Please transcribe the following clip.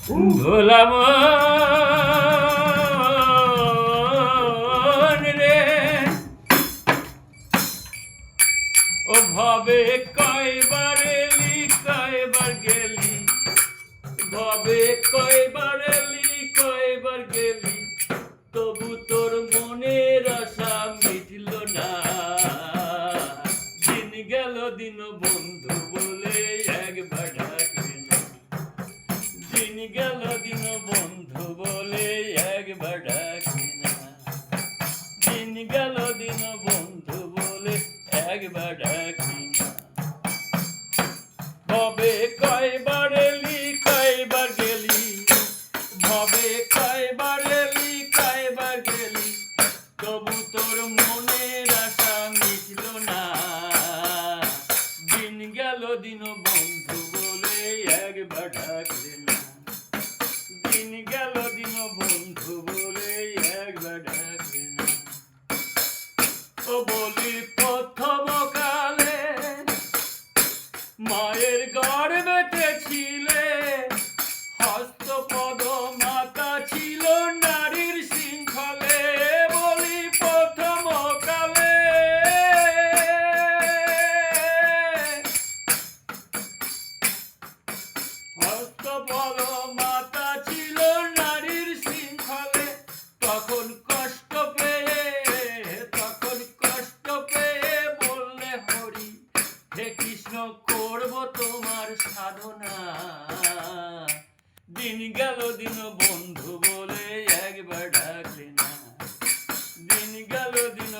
ভোলা মন রে ও ভাবে কয়বার এলি কয়বার গেলি, ভাবে কয়বার এলি কয়বার গেলি, তবু তোর মনের আশা মিটল না। দিন গেল দিন বন্ধু বলে একবার ডাকলি না, দিন গেল দিন বন্ধু বলে একবার ডাকলি না, দিন গেল দিন বন্ধু বলে একবার ডাকলি না। ভবে কয়বার এলি কয়বার গেলি, ভবে কয়বার এলি কয়বার গেলি, তবু তোর মনের আশা মিটল না। দিন গেল দিন বন্ধু বলে একবার ডাকলি না, দিন গেল দিন বন্ধু বলে একবার ডাকলি না। ও বলি প্রথম কালে মায়ের গর্ভেতে ছিলে, হস্তপদ মাতা ছিল নারীর শৃঙ্খলে। বলি প্রথম কালে হস্তপদ মাতা ছিল নারীর শৃঙ্খলে। তখন কষ্ট পেয়ে, তখন কষ্ট পেয়ে বললে হরি, হে কৃষ্ণ করব তোমার সাধনা। দিন গেল দিন বন্ধু বলে একবার ডাকলি না, দিন গেল দিন